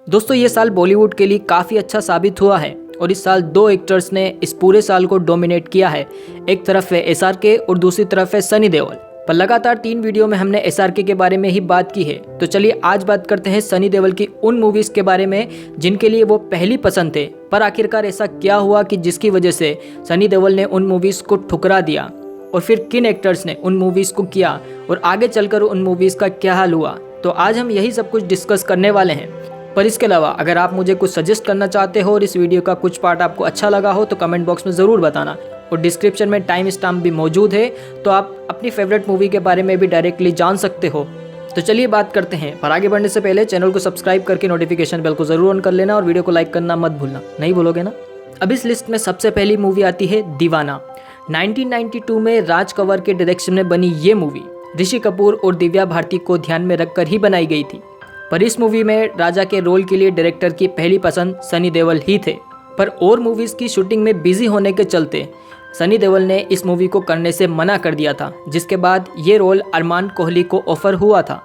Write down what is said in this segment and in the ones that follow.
दोस्तों ये साल बॉलीवुड के लिए काफ़ी अच्छा साबित हुआ है और इस साल दो एक्टर्स ने इस पूरे साल को डोमिनेट किया है। एक तरफ है SRK और दूसरी तरफ है सनी देओल। पर लगातार 3 वीडियो में हमने SRK के बारे में ही बात की है, तो चलिए आज बात करते हैं सनी देओल की उन मूवीज़ के बारे में जिनके लिए वो पहली पसंद थे। पर आखिरकार ऐसा क्या हुआ कि जिसकी वजह से सनी देओल ने उन मूवीज़ को ठुकरा दिया और फिर किन एक्टर्स ने उन मूवीज़ को किया और आगे चलकर उन मूवीज़ का क्या हाल हुआ। तो आज हम यही सब कुछ डिस्कस करने वाले हैं। पर इसके अलावा अगर आप मुझे कुछ सजेस्ट करना चाहते हो और इस वीडियो का कुछ पार्ट आपको अच्छा लगा हो तो कमेंट बॉक्स में ज़रूर बताना, और डिस्क्रिप्शन में टाइम स्टैम्प भी मौजूद है, तो आप अपनी फेवरेट मूवी के बारे में भी डायरेक्टली जान सकते हो। तो चलिए बात करते हैं। पर आगे बढ़ने से पहले चैनल को सब्सक्राइब करके नोटिफिकेशन बेल को ज़रूर ऑन कर लेना और वीडियो को लाइक करना मत भूलना, नहीं भूलोगे ना। अब इस लिस्ट में सबसे पहली मूवी आती है दीवाना। 1992 में राज कंवर के डायरेक्शन में बनी ये मूवी ऋषि कपूर और दिव्या भारती को ध्यान में रखकर ही बनाई गई थी। पर इस मूवी में राजा के रोल के लिए डायरेक्टर की पहली पसंद सनी देओल ही थे। पर और मूवीज़ की शूटिंग में बिजी होने के चलते सनी देओल ने इस मूवी को करने से मना कर दिया था, जिसके बाद ये रोल अरमान कोहली को ऑफर हुआ था।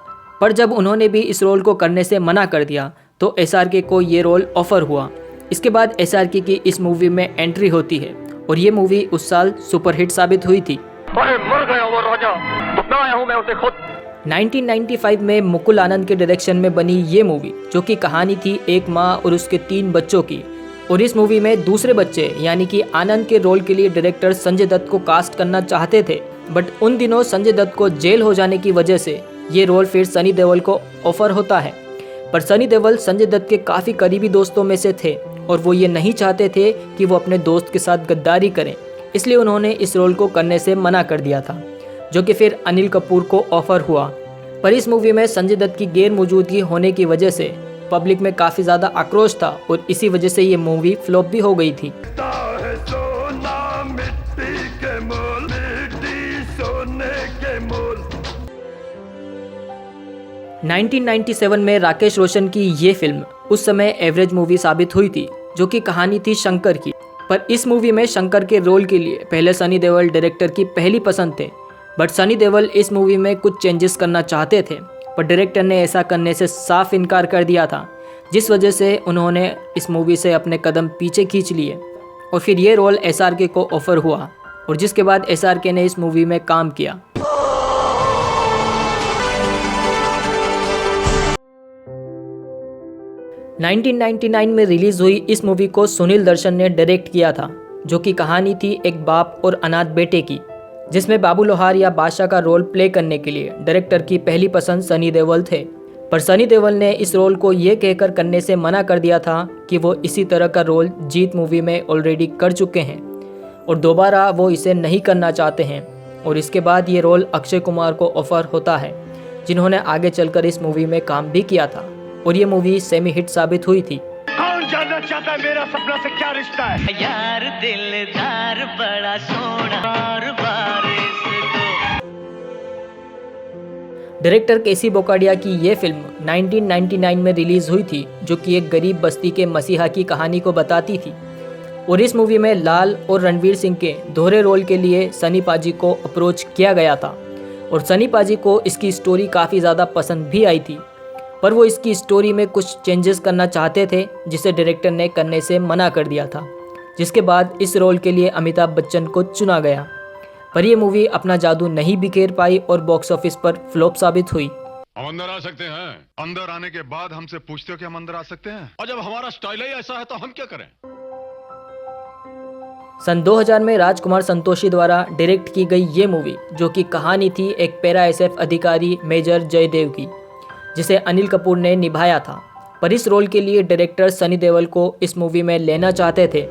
पर जब उन्होंने भी इस रोल को करने से मना कर दिया तो SRK को ये रोल ऑफर हुआ। इसके बाद SRK की इस मूवी में एंट्री होती है और ये मूवी उस साल सुपरहिट साबित हुई थी। मर गया वो राजा, मैं आया हूं मैं उसे खुद। 1995 में मुकुल आनंद के डायरेक्शन में बनी ये मूवी, जो कि कहानी थी एक माँ और उसके 3 बच्चों की। और इस मूवी में दूसरे बच्चे यानी कि आनंद के रोल के लिए डायरेक्टर संजय दत्त को कास्ट करना चाहते थे, बट उन दिनों संजय दत्त को जेल हो जाने की वजह से ये रोल फिर सनी देओल को ऑफर होता है। पर सनी देओल संजय दत्त के काफ़ी करीबी दोस्तों में से थे और वो ये नहीं चाहते थे कि वो अपने दोस्त के साथ गद्दारी करें, इसलिए उन्होंने इस रोल को करने से मना कर दिया था, जो कि फिर अनिल कपूर को ऑफर हुआ। पर इस मूवी में संजय दत्त की गैर मौजूदगी होने की वजह से पब्लिक में काफ़ी ज़्यादा आक्रोश था और इसी वजह से ये मूवी फ्लॉप भी हो गई थी। 1997 में राकेश रोशन की ये फिल्म उस समय एवरेज मूवी साबित हुई थी, जो कि कहानी थी शंकर की। पर इस मूवी में शंकर के रोल के लिए पहले सनी देओल डायरेक्टर की पहली पसंद थे, बट सनी देओल इस मूवी में कुछ चेंजेस करना चाहते थे, पर डायरेक्टर ने ऐसा करने से साफ इनकार कर दिया था, जिस वजह से उन्होंने इस मूवी से अपने कदम पीछे खींच लिए और फिर ये रोल SRK को ऑफर हुआ और जिसके बाद SRK ने इस मूवी में काम किया। – 1999 में रिलीज हुई इस मूवी को सुनील दर्शन ने डायरेक्ट किया था, जो कि कहानी थी एक बाप और अनाथ बेटे की, जिसमें बाबू लोहार या बादशाह का रोल प्ले करने के लिए डायरेक्टर की पहली पसंद सनी देओल थे। पर सनी देओल ने इस रोल को ये कहकर करने से मना कर दिया था कि वो इसी तरह का रोल जीत मूवी में ऑलरेडी कर चुके हैं और दोबारा वो इसे नहीं करना चाहते हैं। और इसके बाद ये रोल अक्षय कुमार को ऑफर होता है, जिन्होंने आगे चलकर इस मूवी में काम भी किया था और ये मूवी सेमी हिट साबित हुई थी। कौन जानना चाहता है मेरा सपना से क्या रिश्ता है? यार दिलदार बड़ा सोना डायरेक्टर केसी बोकाडिया की ये फिल्म 1999 में रिलीज हुई थी, जो कि एक गरीब बस्ती के मसीहा की कहानी को बताती थी। और इस मूवी में लाल और रणवीर सिंह के दोहरे रोल के लिए सनी पाजी को अप्रोच किया गया था और सनी पाजी को इसकी स्टोरी काफ़ी ज़्यादा पसंद भी आई थी, पर वो इसकी स्टोरी में कुछ चेंजेस करना चाहते थे, जिसे डायरेक्टर ने करने से मना कर दिया था, जिसके बाद इस रोल के लिए अमिताभ बच्चन को चुना गया। पर ये मूवी अपना जादू नहीं बिखेर पाई और बॉक्स ऑफिस पर फ्लॉप साबित हुई। हम अंदर आ सकते हैं, अंदर आने के बाद हमसे पूछते हो कि हम अंदर आ सकते हैं, और जब हमारा स्टाइल ही ऐसा है तो हम क्या करें। सन 2000 में राजकुमार संतोषी द्वारा डायरेक्ट की गई ये मूवी, जो कि कहानी थी एक पैरा SF अधिकारी मेजर जयदेव की, जिसे अनिल कपूर ने निभाया था। पर इस रोल के लिए डायरेक्टर सनी देओल को इस मूवी में लेना चाहते थे,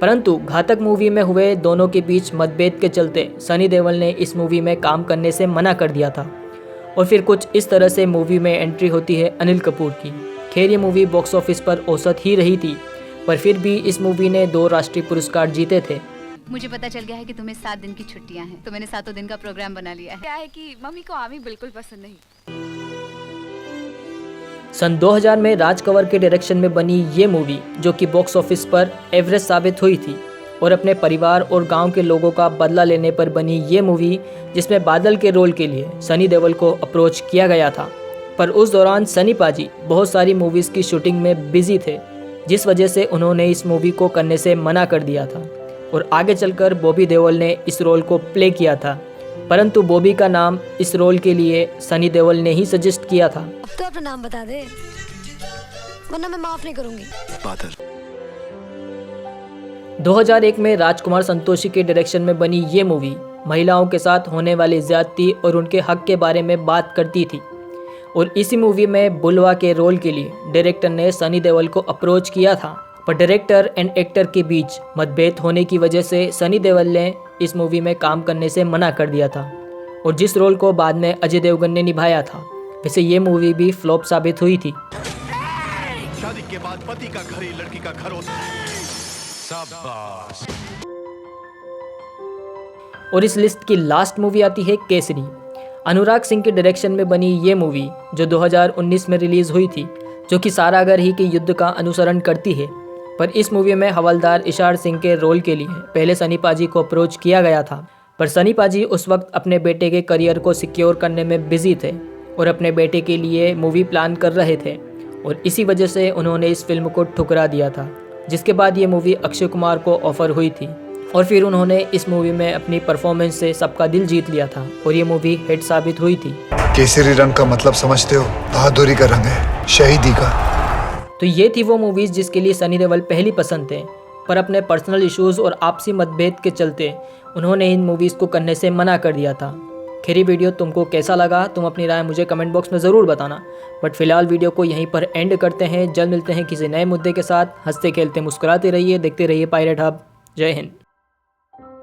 परंतु घातक मूवी में हुए दोनों के बीच मतभेद के चलते सनी देओल ने इस मूवी में काम करने से मना कर दिया था और फिर कुछ इस तरह से मूवी में एंट्री होती है अनिल कपूर की। खैर ये मूवी बॉक्स ऑफिस पर औसत ही रही थी, पर फिर भी इस मूवी ने 2 राष्ट्रीय पुरस्कार जीते थे। मुझे पता चल गया है कि तुम्हें 7 दिन की छुट्टियां हैं, तो मैंने 7 दिन का प्रोग्राम बना लिया है। क्या है कि मम्मी को आर्मी बिल्कुल पसंद नहीं। सन 2000 में राज कंवर के डायरेक्शन में बनी ये मूवी, जो कि बॉक्स ऑफिस पर एवरेज साबित हुई थी और अपने परिवार और गांव के लोगों का बदला लेने पर बनी ये मूवी, जिसमें बादल के रोल के लिए सनी देओल को अप्रोच किया गया था, पर उस दौरान सनी पाजी बहुत सारी मूवीज़ की शूटिंग में बिजी थे, जिस वजह से उन्होंने इस मूवी को करने से मना कर दिया था और आगे चलकर बॉबी देओल ने इस रोल को प्ले किया था, परंतु बॉबी का नाम इस रोल के लिए सनी देओल ने ही सजेस्ट किया था। अब तो अपना नाम बता दे, वरना मैं माफ नहीं करूंगी। 2001 में राजकुमार संतोषी के डायरेक्शन में बनी ये मूवी महिलाओं के साथ होने वाली ज्यादती और उनके हक के बारे में बात करती थी और इसी मूवी में बुलवा के रोल के लिए डायरेक्टर ने सनी देओल को अप्रोच किया था, पर डायरेक्टर एंड एक्टर के बीच मतभेद होने की वजह से सनी देओल ने इस मूवी में काम करने से मना कर दिया था और जिस रोल को बाद में अजय देवगन ने निभाया था, वैसे ये मूवी भी फ्लॉप साबित हुई थी। शादी के बाद पति का घर ही लड़की का घर होता है। शाबाश। और इस लिस्ट की लास्ट मूवी आती है केसरी। अनुराग सिंह के डायरेक्शन में बनी ये मूवी जो 2019 में रिलीज़ हुई थी, जो कि सारागर ही के युद्ध का अनुसरण करती है, पर इस मूवी में हवलदार इशार सिंह के रोल के लिए पहले सनी पाजी को अप्रोच किया गया था, पर सनी पाजी उस वक्त अपने बेटे के करियर को सिक्योर करने में बिजी थे और अपने बेटे के लिए मूवी प्लान कर रहे थे और इसी वजह से उन्होंने इस फिल्म को ठुकरा दिया था, जिसके बाद ये मूवी अक्षय कुमार को ऑफर हुई थी और फिर उन्होंने इस मूवी में अपनी परफॉर्मेंस से सबका दिल जीत लिया था और ये मूवी हिट साबित हुई थी। केसरी रंग का मतलब समझते हो? बहादुरी का रंग है, शहीदी का। तो ये थी वो मूवीज़ जिसके लिए सनी देओल पहली पसंद थे, पर अपने पर्सनल इश्यूज़ और आपसी मतभेद के चलते उन्होंने इन मूवीज़ को करने से मना कर दिया था। खैर ये वीडियो तुमको कैसा लगा, तुम अपनी राय मुझे कमेंट बॉक्स में ज़रूर बताना। बट फिलहाल वीडियो को यहीं पर एंड करते हैं। जल्द मिलते हैं किसी नए मुद्दे के साथ। हंसते खेलते मुस्कुराते रहिए, देखते रहिए पायरेट हब। जय हिंद।